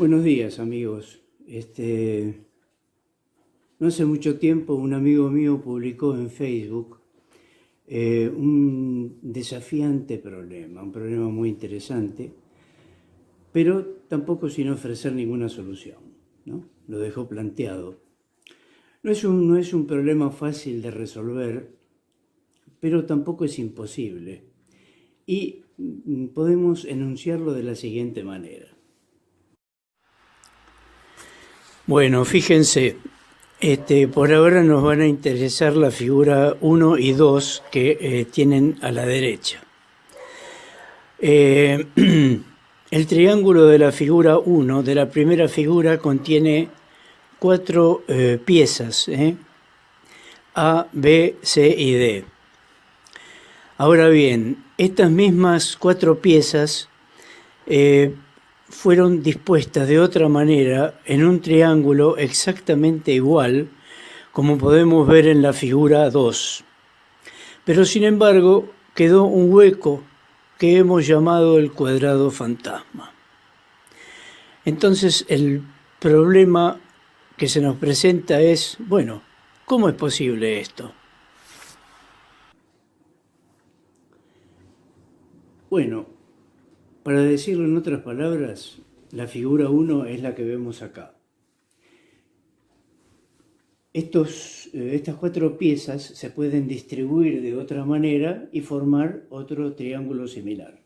Buenos días, amigos. No hace mucho tiempo un amigo mío publicó en Facebook un desafiante problema, un problema muy interesante, pero tampoco sin ofrecer ninguna solución, ¿no? Lo dejó planteado. No es un problema fácil de resolver, pero tampoco es imposible. Y podemos enunciarlo de la siguiente manera. Bueno, fíjense, por ahora nos van a interesar la figura 1 y 2 que tienen a la derecha. El triángulo de la figura 1, de la primera figura, contiene 4 piezas, A, B, C y D. Ahora bien, estas mismas 4 piezas fueron dispuestas de otra manera en un triángulo exactamente igual, como podemos ver en la figura 2. Pero sin embargo, quedó un hueco que hemos llamado el cuadrado fantasma. Entonces, el problema que se nos presenta es, bueno, ¿cómo es posible esto? Bueno, para decirlo en otras palabras, la figura 1 es la que vemos acá. Estas 4 piezas se pueden distribuir de otra manera y formar otro triángulo similar,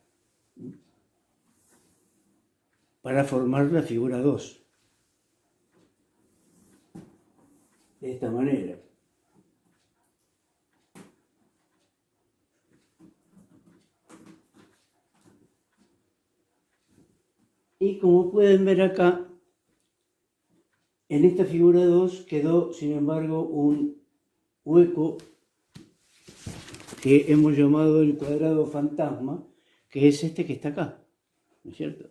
para formar la figura 2. De esta manera. Y como pueden ver acá, en esta figura 2 quedó, sin embargo, un hueco que hemos llamado el cuadrado fantasma, que es este que está acá, ¿no es cierto?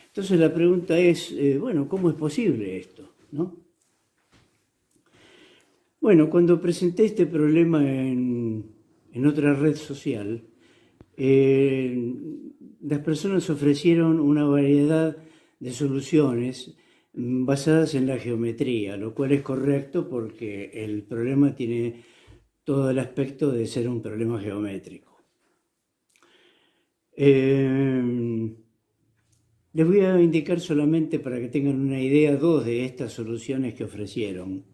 Entonces la pregunta es, bueno, ¿cómo es posible esto, no? Bueno, cuando presenté este problema en otra red social, las personas ofrecieron una variedad de soluciones basadas en la geometría, lo cual es correcto porque el problema tiene todo el aspecto de ser un problema geométrico. Les voy a indicar solamente para que tengan una idea 2 de estas soluciones que ofrecieron.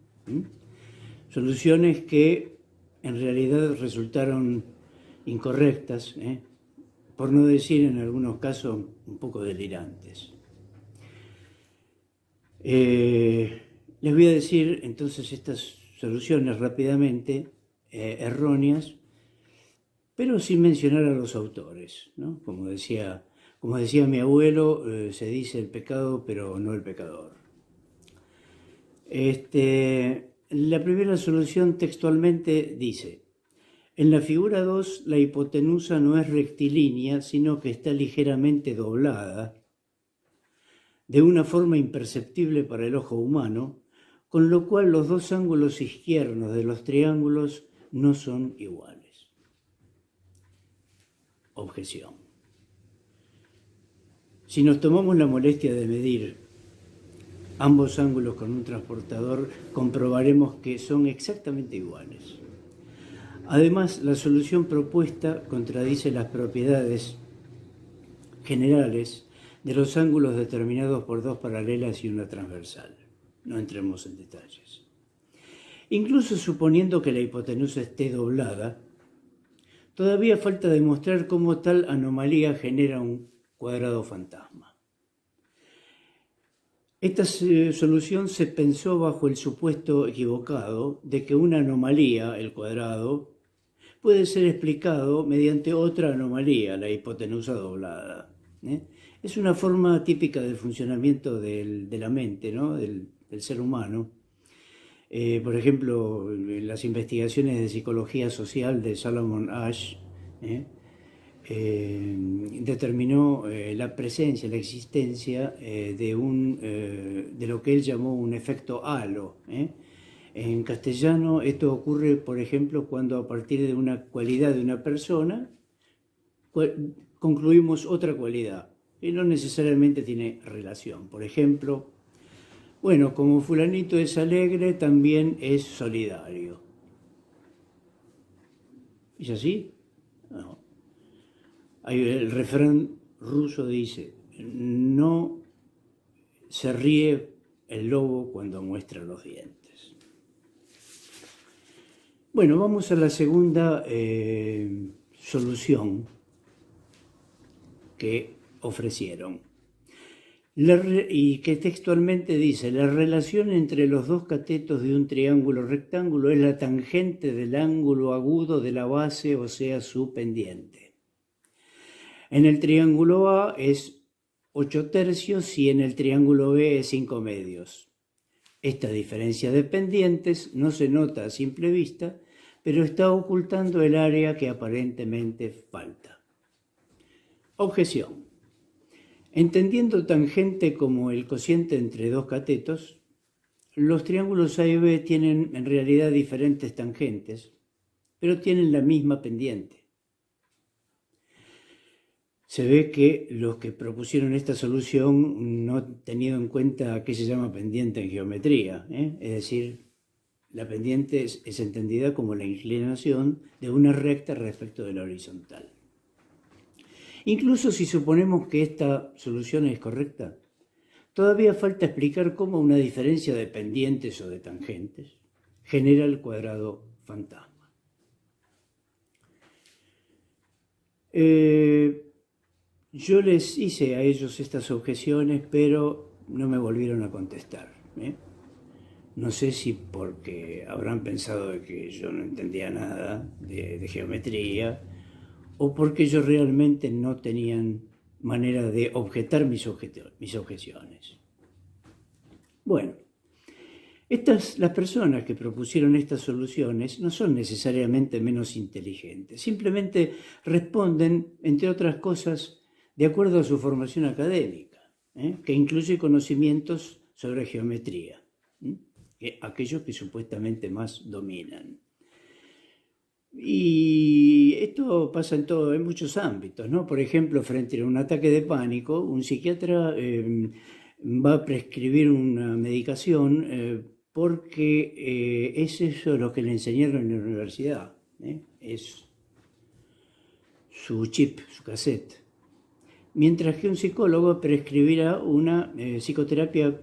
Soluciones que en realidad resultaron incorrectas, por no decir en algunos casos un poco delirantes. Les voy a decir entonces estas soluciones rápidamente, erróneas, pero sin mencionar a los autores, ¿no? Como decía mi abuelo, se dice el pecado, pero no el pecador. La primera solución textualmente dice: en la figura 2 la hipotenusa no es rectilínea, sino que está ligeramente doblada, de una forma imperceptible para el ojo humano, con lo cual los dos ángulos izquierdos de los triángulos no son iguales. Objeción. Si nos tomamos la molestia de medir ambos ángulos con un transportador, comprobaremos que son exactamente iguales. Además, la solución propuesta contradice las propiedades generales de los ángulos determinados por 2 paralelas y una transversal. No entremos en detalles. Incluso suponiendo que la hipotenusa esté doblada, todavía falta demostrar cómo tal anomalía genera un cuadrado fantasma. Esta solución se pensó bajo el supuesto equivocado de que una anomalía, el cuadrado, puede ser explicado mediante otra anomalía, la hipotenusa doblada. Es una forma típica del funcionamiento de la mente, ¿no? del ser humano. Por ejemplo, en las investigaciones de psicología social de Solomon Asch, determinó la presencia, la existencia de lo que él llamó un efecto halo. En castellano esto ocurre, por ejemplo, cuando a partir de una cualidad de una persona concluimos otra cualidad. que no necesariamente tiene relación. Por ejemplo, bueno, como fulanito es alegre, también es solidario. ¿Es así? No. El refrán ruso dice, no se ríe el lobo cuando muestra los dientes. Bueno, vamos a la segunda solución que ofrecieron. Y que textualmente dice, la relación entre los dos catetos de un triángulo rectángulo es la tangente del ángulo agudo de la base, o sea, su pendiente. En el triángulo A es 8 tercios y en el triángulo B es 5 medios. Esta diferencia de pendientes no se nota a simple vista, pero está ocultando el área que aparentemente falta. Objeción. Entendiendo tangente como el cociente entre dos catetos, los triángulos A y B tienen en realidad diferentes tangentes, pero tienen la misma pendiente. Se ve que los que propusieron esta solución no han tenido en cuenta qué se llama pendiente en geometría, Es decir, la pendiente es entendida como la inclinación de una recta respecto de la horizontal. Incluso si suponemos que esta solución es correcta, todavía falta explicar cómo una diferencia de pendientes o de tangentes genera el cuadrado fantasma. Yo les hice a ellos estas objeciones, pero no me volvieron a contestar. No sé si porque habrán pensado de que yo no entendía nada de geometría, o porque ellos realmente no tenían manera de objetar mis objeciones. Bueno, las personas que propusieron estas soluciones no son necesariamente menos inteligentes, simplemente responden, entre otras cosas, de acuerdo a su formación académica, que incluye conocimientos sobre geometría, aquellos que supuestamente más dominan. Y esto pasa en muchos ámbitos, ¿no? Por ejemplo, frente a un ataque de pánico, un psiquiatra va a prescribir una medicación porque es eso lo que le enseñaron en la universidad, es su chip, su cassette. Mientras que un psicólogo prescribirá una psicoterapia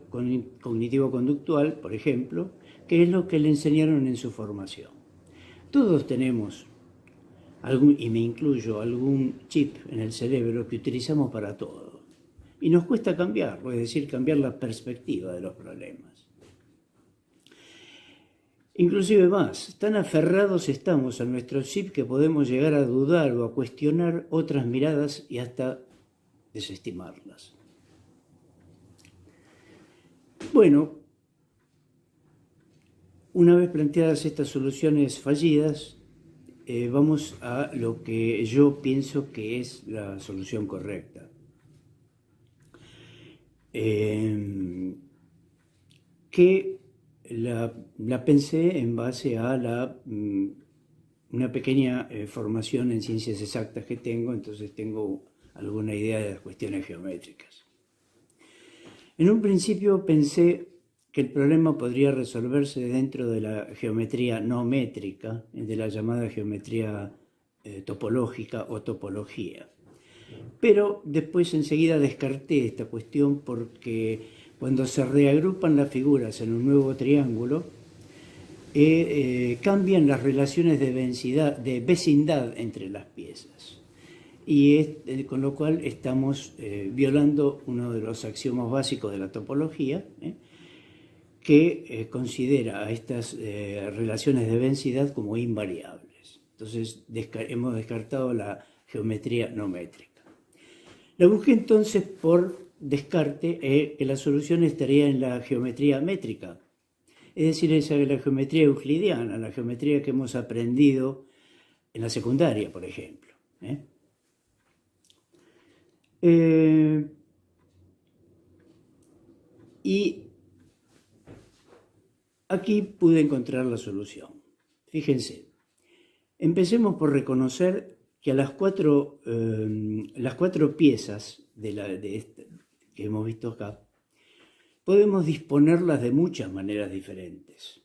cognitivo-conductual, por ejemplo, que es lo que le enseñaron en su formación. Todos tenemos, y me incluyo, algún chip en el cerebro que utilizamos para todo. Y nos cuesta cambiarlo, es decir, cambiar la perspectiva de los problemas. Inclusive más, tan aferrados estamos a nuestro chip que podemos llegar a dudar o a cuestionar otras miradas y hasta desestimarlas. Bueno, una vez planteadas estas soluciones fallidas, vamos a lo que yo pienso que es la solución correcta. Que la pensé en base a una pequeña formación en ciencias exactas que tengo, entonces tengo alguna idea de las cuestiones geométricas. En un principio pensé que el problema podría resolverse dentro de la geometría no métrica, de la llamada geometría topológica o topología. Pero después enseguida descarté esta cuestión porque cuando se reagrupan las figuras en un nuevo triángulo, cambian las relaciones de vecindad entre las piezas. Y con lo cual estamos violando uno de los axiomas básicos de la topología, que considera a estas relaciones de densidad como invariables. Entonces hemos descartado la geometría no métrica. La busqué entonces por descarte que la solución estaría en la geometría métrica, es decir, esa de la geometría euclidiana, la geometría que hemos aprendido en la secundaria, por ejemplo. Y aquí pude encontrar la solución. Fíjense, empecemos por reconocer que a las cuatro piezas que hemos visto acá, podemos disponerlas de muchas maneras diferentes,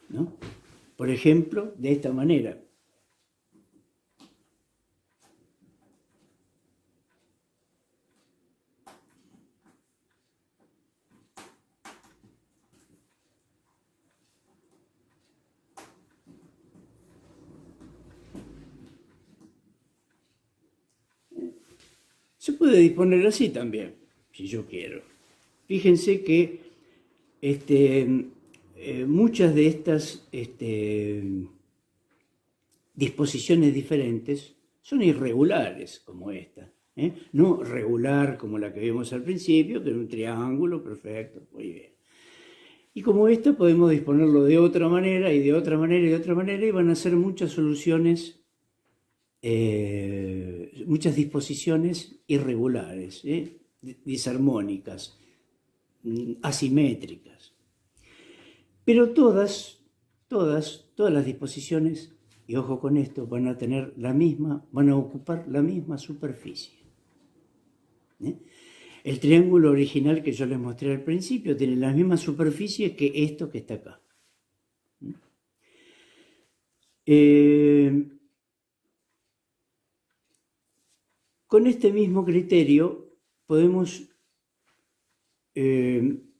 ¿no? Por ejemplo, de esta manera. Se puede disponer así también, si yo quiero. Fíjense que muchas de estas disposiciones diferentes son irregulares, como esta. No regular como la que vimos al principio, que era un triángulo, perfecto, muy bien. Y como esta podemos disponerlo de otra manera y de otra manera y de otra manera, y van a ser muchas soluciones, muchas disposiciones irregulares, disarmónicas, asimétricas. Pero todas las disposiciones, y ojo con esto, van a ocupar la misma superficie. El triángulo original que yo les mostré al principio tiene la misma superficie que esto que está acá. Con este mismo criterio podemos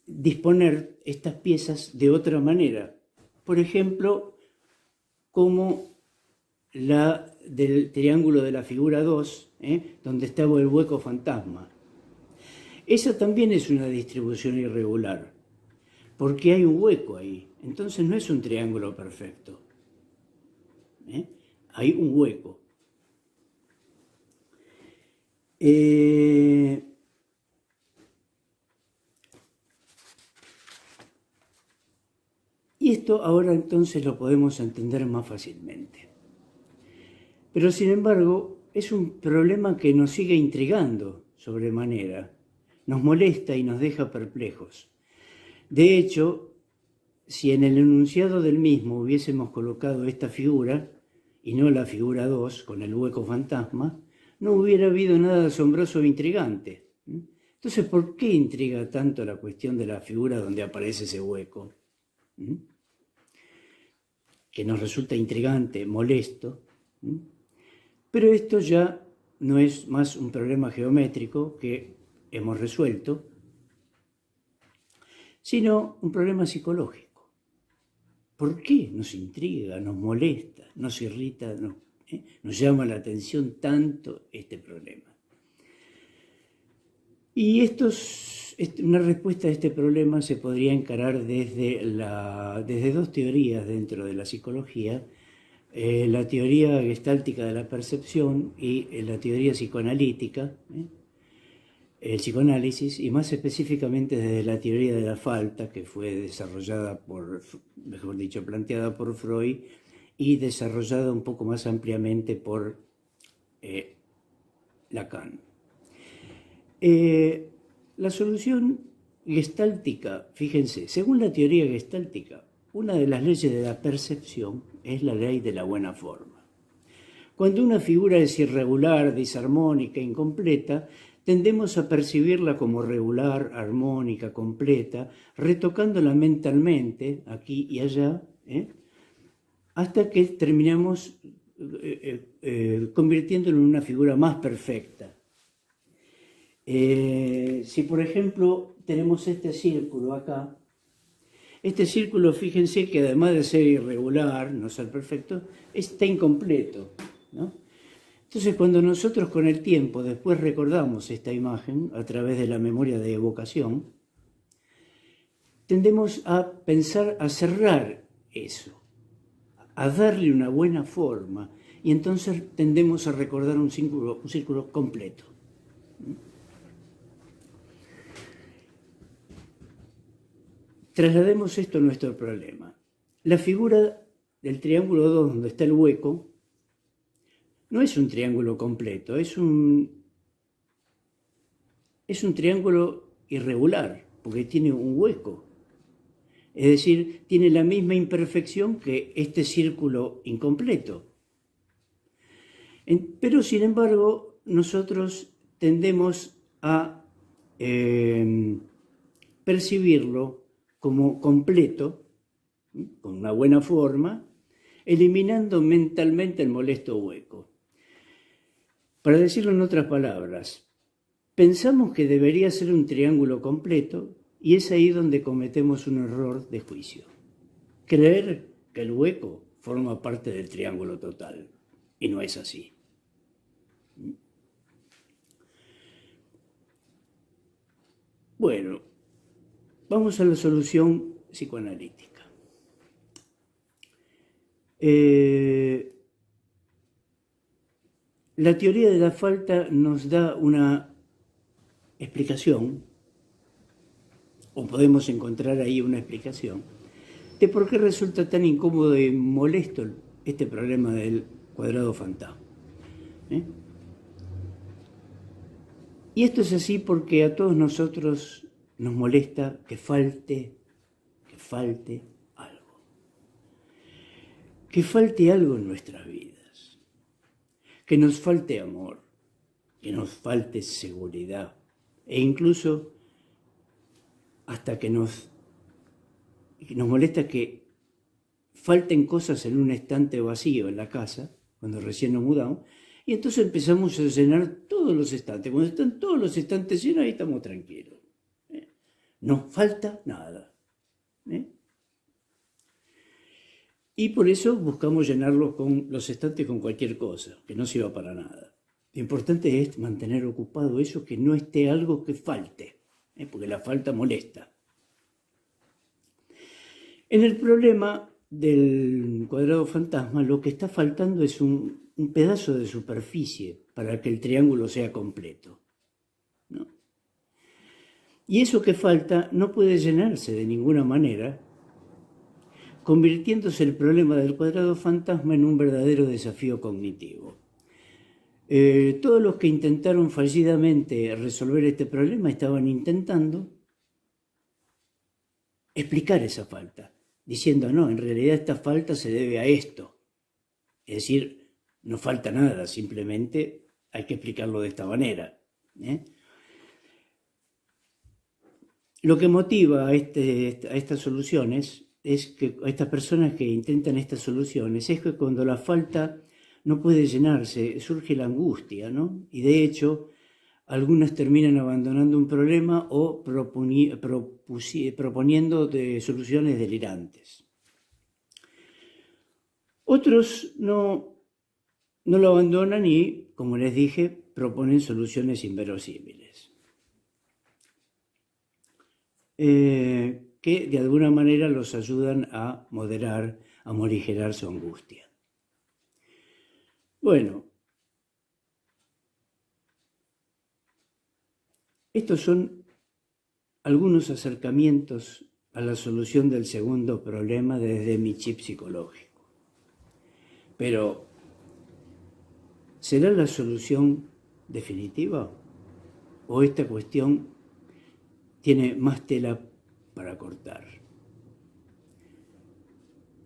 disponer estas piezas de otra manera. Por ejemplo, como la del triángulo de la figura 2, donde estaba el hueco fantasma. Esa también es una distribución irregular, porque hay un hueco ahí. Entonces no es un triángulo perfecto. Hay un hueco. Y esto ahora entonces lo podemos entender más fácilmente. Pero sin embargo, es un problema que nos sigue intrigando sobremanera, nos molesta y nos deja perplejos. De hecho, si en el enunciado del mismo hubiésemos colocado esta figura, y no la figura 2 con el hueco fantasma, no hubiera habido nada asombroso o intrigante. Entonces, ¿por qué intriga tanto la cuestión de la figura donde aparece ese hueco? Que nos resulta intrigante, molesto. Pero esto ya no es más un problema geométrico que hemos resuelto, sino un problema psicológico. ¿Por qué nos intriga, nos molesta, nos irrita, nos llama la atención tanto este problema? Y una respuesta a este problema se podría encarar desde dos teorías dentro de la psicología, la teoría gestáltica de la percepción y la teoría psicoanalítica, el psicoanálisis, y más específicamente desde la teoría de la falta, que fue desarrollada planteada por Freud y desarrollada un poco más ampliamente por Lacan. La solución gestáltica, fíjense, según la teoría gestáltica, una de las leyes de la percepción es la ley de la buena forma. Cuando una figura es irregular, disarmónica, incompleta, tendemos a percibirla como regular, armónica, completa, retocándola mentalmente, aquí y allá, hasta que terminamos convirtiéndola en una figura más perfecta. Si por ejemplo tenemos este círculo acá, este círculo, fíjense que además de ser irregular, no ser perfecto, está incompleto, ¿no? Entonces, cuando nosotros con el tiempo después recordamos esta imagen a través de la memoria de evocación, tendemos a pensar, a cerrar eso, a darle una buena forma, y entonces tendemos a recordar un círculo completo. Traslademos esto a nuestro problema. La figura del triángulo 2, donde está el hueco, no es un triángulo completo, es un triángulo irregular, porque tiene un hueco. Es decir, tiene la misma imperfección que este círculo incompleto. Pero, sin embargo, nosotros tendemos a percibirlo como completo, con una buena forma, eliminando mentalmente el molesto hueco. Para decirlo en otras palabras, pensamos que debería ser un triángulo completo y es ahí donde cometemos un error de juicio. Creer que el hueco forma parte del triángulo total, y no es así. Bueno, vamos a la solución psicoanalítica. La teoría de la falta nos da una explicación, o podemos encontrar ahí una explicación, de por qué resulta tan incómodo y molesto este problema del cuadrado fantasma. Y esto es así porque a todos nosotros nos molesta que falte algo. Que falte algo en nuestras vidas. Que nos falte amor, que nos falte seguridad e incluso hasta que nos molesta que falten cosas en un estante vacío en la casa, cuando recién nos mudamos, y entonces empezamos a llenar todos los estantes. Cuando están todos los estantes llenos, ahí estamos tranquilos. No falta nada. Y por eso buscamos llenarlos con los estantes con cualquier cosa, que no sirva para nada. Lo importante es mantener ocupado eso, que no esté algo que falte, porque la falta molesta. En el problema del cuadrado fantasma, lo que está faltando es un pedazo de superficie para que el triángulo sea completo, ¿no? Y eso que falta no puede llenarse de ninguna manera, convirtiéndose el problema del cuadrado fantasma en un verdadero desafío cognitivo. Todos los que intentaron fallidamente resolver este problema estaban intentando explicar esa falta, diciendo, no, en realidad esta falta se debe a esto. Es decir, no falta nada, simplemente hay que explicarlo de esta manera. Lo que motiva a estas soluciones es que a estas personas que intentan estas soluciones es que cuando la falta no puede llenarse, surge la angustia, ¿no? Y de hecho, algunas terminan abandonando un problema o proponiendo soluciones delirantes. Otros no lo abandonan y, como les dije, proponen soluciones inverosímiles. Que de alguna manera los ayudan a moderar, a morigerar su angustia. Bueno, estos son algunos acercamientos a la solución del segundo problema desde mi chip psicológico. Pero, ¿será la solución definitiva? ¿O esta cuestión tiene más tela para cortar?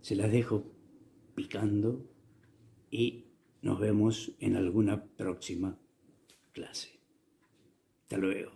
Se las dejo picando y nos vemos en alguna próxima clase. Hasta luego.